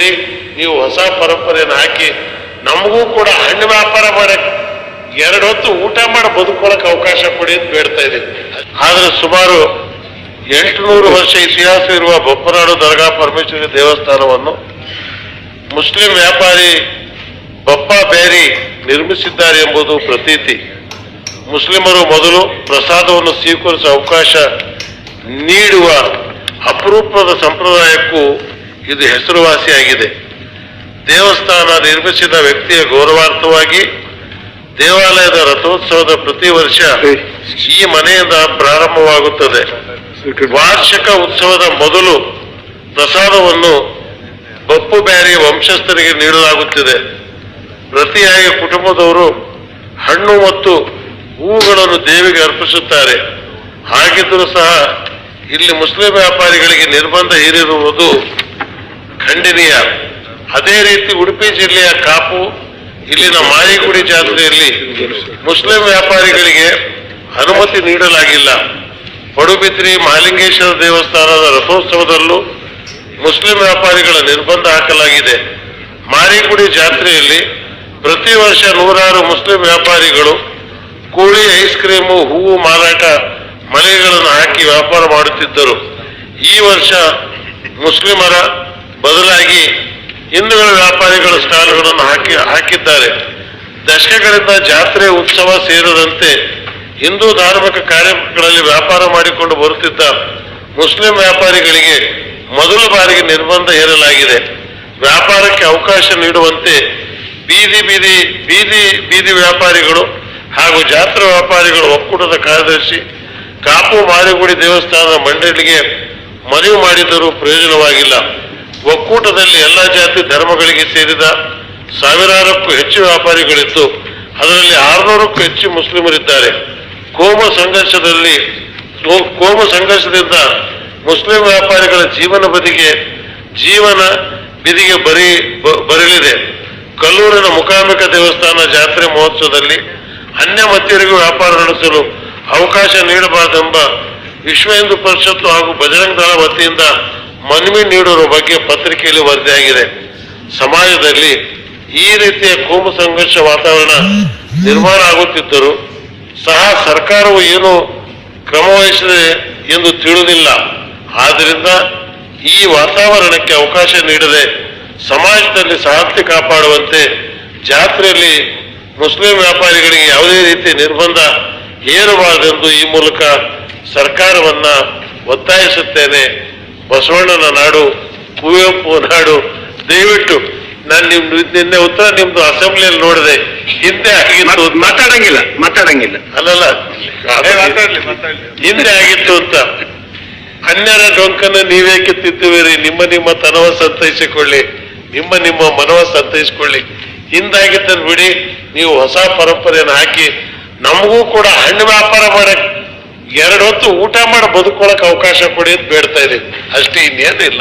ಬಿಡಿ, ನೀವು ಹೊಸ ಪರಂಪರೆಯನ್ನು ಹಾಕಿ ನಮಗೂ ಕೂಡ ಹಣ್ಣು ವ್ಯಾಪಾರ ಮಾಡಕ್ 2 ಹೊತ್ತು ಊಟ ಮಾಡಿ ಬದುಕೊಳ್ಳಕ್ಕೆ ಅವಕಾಶ ಕೊಡಿ ಅಂತ ಬೇಡ್ತಾ ಇದ್ದೀವಿ. ಆದ್ರೆ ಸುಮಾರು 800 ವರ್ಷ ಇತಿಹಾಸ ಇರುವ ಬೊಪ್ಪನಾಡು ದರ್ಗಾ ಪರಮೇಶ್ವರಿ ದೇವಸ್ಥಾನವನ್ನು ಮುಸ್ಲಿಂ ವ್ಯಾಪಾರಿ ಬಪ್ಪ ಬೇರಿ ನಿರ್ಮಿಸಿದ್ದಾರೆ ಎಂಬುದು ಪ್ರತೀತಿ. ಮುಸ್ಲಿಮರು ಮೊದಲು ಪ್ರಸಾದವನ್ನು ಸ್ವೀಕರಿಸುವ ಅವಕಾಶ ನೀಡುವ ಅಪರೂಪದ ಸಂಪ್ರದಾಯಕ್ಕೂ ಇದು ಹೆಸರುವಾಸಿಯಾಗಿದೆ. ದೇವಸ್ಥಾನ ನಿರ್ಮಿಸಿದ ವ್ಯಕ್ತಿಯ ಗೌರವಾರ್ಥವಾಗಿ ದೇವಾಲಯದ ರಥೋತ್ಸವದ ಪ್ರತಿ ವರ್ಷ ಈ ಮನೆಯಿಂದ ಪ್ರಾರಂಭವಾಗುತ್ತದೆ. ವಾರ್ಷಿಕ ಉತ್ಸವದ ಮೊದಲು ಪ್ರಸಾದವನ್ನು ಬಪ್ಪು ಬ್ಯಾರಿ ವಂಶಸ್ಥರಿಗೆ ನೀಡಲಾಗುತ್ತಿದೆ. ಪ್ರತಿಯಾಗಿ ಕುಟುಂಬದವರು ಹಣ್ಣು ಮತ್ತು ಹೂವುಗಳನ್ನು ದೇವಿಗೆ ಅರ್ಪಿಸುತ್ತಾರೆ. ಹಾಗಿದ್ದರೂ ಸಹ ಇಲ್ಲಿ ಮುಸ್ಲಿಂ ವ್ಯಾಪಾರಿಗಳಿಗೆ ನಿರ್ಬಂಧ ಹೇರಿರುವುದು ಖಂಡನೀಯ. ಅದೇ ರೀತಿ ಉಡುಪಿ ಜಿಲ್ಲೆಯ ಕಾಪು ಇಲ್ಲಿನ ಮಾರಿಗುಡಿ ಜಾತ್ರೆಯಲ್ಲಿ ಮುಸ್ಲಿಂ ವ್ಯಾಪಾರಿಗಳಿಗೆ ಅನುಮತಿ ನೀಡಲಾಗಿಲ್ಲ. ಪಡುಬಿದ್ರಿ ಮಹಾಲಿಂಗೇಶ್ವರ ದೇವಸ್ಥಾನದ ರಥೋತ್ಸವದಲ್ಲೂ ಮುಸ್ಲಿಂ ವ್ಯಾಪಾರಿಗಳ ನಿರ್ಬಂಧ ಹಾಕಲಾಗಿದೆ. ಮಾರಿಗುಡಿ ಜಾತ್ರೆಯಲ್ಲಿ ಪ್ರತಿ ವರ್ಷ 100 ಮುಸ್ಲಿಂ ವ್ಯಾಪಾರಿಗಳು ಕೋಳಿ, ಐಸ್ ಕ್ರೀಮು, ಹೂವು ಮಾರಾಟ ಮಳಿಗೆಗಳನ್ನು ಹಾಕಿ ವ್ಯಾಪಾರ ಮಾಡುತ್ತಿದ್ದರು. ಈ ವರ್ಷ ಮುಸ್ಲಿಮರ ಬದಲಾಗಿ ಹಿಂದೂಗಳ ವ್ಯಾಪಾರಿಗಳ ಸ್ಟಾಲ್ಗಳನ್ನು ಹಾಕಿದ್ದಾರೆ. ದಶಕಗಳಿಂದ ಜಾತ್ರೆ ಉತ್ಸವ ಸೇರಿದಂತೆ ಹಿಂದೂ ಧಾರ್ಮಿಕ ಕಾರ್ಯಕ್ರಮಗಳಲ್ಲಿ ವ್ಯಾಪಾರ ಮಾಡಿಕೊಂಡು ಬರುತ್ತಿದ್ದ ಮುಸ್ಲಿಂ ವ್ಯಾಪಾರಿಗಳಿಗೆ ಮೊದಲ ಬಾರಿಗೆ ನಿರ್ಬಂಧ ಹೇರಲಾಗಿದೆ. ವ್ಯಾಪಾರಕ್ಕೆ ಅವಕಾಶ ನೀಡುವಂತೆ ಬೀದಿ ವ್ಯಾಪಾರಿಗಳು ಹಾಗೂ ಜಾತ್ರಾ ವ್ಯಾಪಾರಿಗಳು ಒಕ್ಕೂಟದ ಕಾರ್ಯದರ್ಶಿ ಕಾಪು ಮಾರಿಗುಡಿ ದೇವಸ್ಥಾನದ ಮಂಡಳಿಗೆ ಮನವಿ ಮಾಡಿದರೂ ಪ್ರಯೋಜನವಾಗಿಲ್ಲ. ಒಕ್ಕೂಟದಲ್ಲಿ ಎಲ್ಲ ಜಾತಿ ಧರ್ಮಗಳಿಗೆ ಸೇರಿದ 1000ಕ್ಕೂ ಹೆಚ್ಚು ವ್ಯಾಪಾರಿಗಳಿದ್ದು ಅದರಲ್ಲಿ 600ಕ್ಕೂ ಹೆಚ್ಚು ಮುಸ್ಲಿಮರಿದ್ದಾರೆ. ಕೋಮು ಸಂಘರ್ಷದಿಂದ ಮುಸ್ಲಿಂ ವ್ಯಾಪಾರಿಗಳ ಜೀವನ ಬಿದಿಗೆ ಬರಲಿದೆ. ಕಲ್ಲೂರಿನ ಮುಕಾಂಬಿಕಾ ದೇವಸ್ಥಾನ ಜಾತ್ರೆ ಮಹೋತ್ಸವದಲ್ಲಿ ಅನ್ಯ ಮತೀಯರಿಗೂ ವ್ಯಾಪಾರ ನಡೆಸಲು ಅವಕಾಶ ನೀಡಬಾರದೆಂಬ ವಿಶ್ವ ಹಿಂದೂ ಪರಿಷತ್ತು ಹಾಗೂ ಬಜರಂಗ ದಳ ವತಿಯಿಂದ ಮನವಿ ನೀಡುವ ಬಗ್ಗೆ ಪತ್ರಿಕೆಯಲ್ಲಿ ವರದಿಯಾಗಿದೆ. ಸಮಾಜದಲ್ಲಿ ಈ ರೀತಿಯ ಕೋಮು ಸಂಘರ್ಷ ವಾತಾವರಣ ನಿರ್ಮಾಣ ಆಗುತ್ತಿದ್ದರೂ ಸಹ ಸರ್ಕಾರವು ಏನು ಕ್ರಮ ವಹಿಸಿದೆ ಎಂದು ತಿಳಿದಿಲ್ಲ. ಆದ್ದರಿಂದ ಈ ವಾತಾವರಣಕ್ಕೆ ಅವಕಾಶ ನೀಡದೆ ಸಮಾಜದಲ್ಲಿ ಶಾಂತಿ ಕಾಪಾಡುವಂತೆ ಜಾತ್ರೆಯಲ್ಲಿ ಮುಸ್ಲಿಂ ವ್ಯಾಪಾರಿಗಳಿಗೆ ಯಾವುದೇ ರೀತಿಯ ನಿರ್ಬಂಧ ಹೇರಬಾರದೆಂದು ಈ ಮೂಲಕ ಸರ್ಕಾರವನ್ನ ಒತ್ತಾಯಿಸುತ್ತೇನೆ. ಬಸವಣ್ಣನ ನಾಡು, ಕುವೆಂಪು ನಾಡು, ದಯವಿಟ್ಟು ನಾನು ನಿನ್ನೆ ಉತ್ತರ ನಿಮ್ದು ಅಸೆಂಬ್ಲಿಯಲ್ಲಿ ನೋಡಿದೆ. ಹಿಂದೆ ಆಗಿತ್ತು, ಮಾತಾಡಂಗಿಲ್ಲ ಅಲ್ಲಲ್ಲ ಹಿಂದೆ ಆಗಿತ್ತು ಅಂತ. ಅನ್ಯರ ಡೊಂಕನ್ನು ನೀವೇಕೆ ತಿದ್ದುವಿರಿ? ನಿಮ್ಮ ತನವ ಸಂತೈಸಿಕೊಳ್ಳಿ, ನಿಮ್ಮ ಮನವ ಸಂತೈಸಿಕೊಳ್ಳಿ. ಹಿಂದಾಗಿದ್ದನ್ನು ಬಿಡಿ, ನೀವು ಹೊಸ ಪರಂಪರೆಯನ್ನು ಹಾಕಿ ನಮಗೂ ಕೂಡ ಹಣ್ಣು ವ್ಯಾಪಾರ ಮಾಡಕ್ 2 ಹೊತ್ತು ಊಟ ಮಾಡಿ ಬದುಕೊಳ್ಳಕ್ಕೆ ಅವಕಾಶ ಕೊಡಿ ಅಂತ ಬೇಡ್ತಾ ಇದೀವಿ. ಅಷ್ಟೇ, ಇನ್ನೇನಿಲ್ಲ.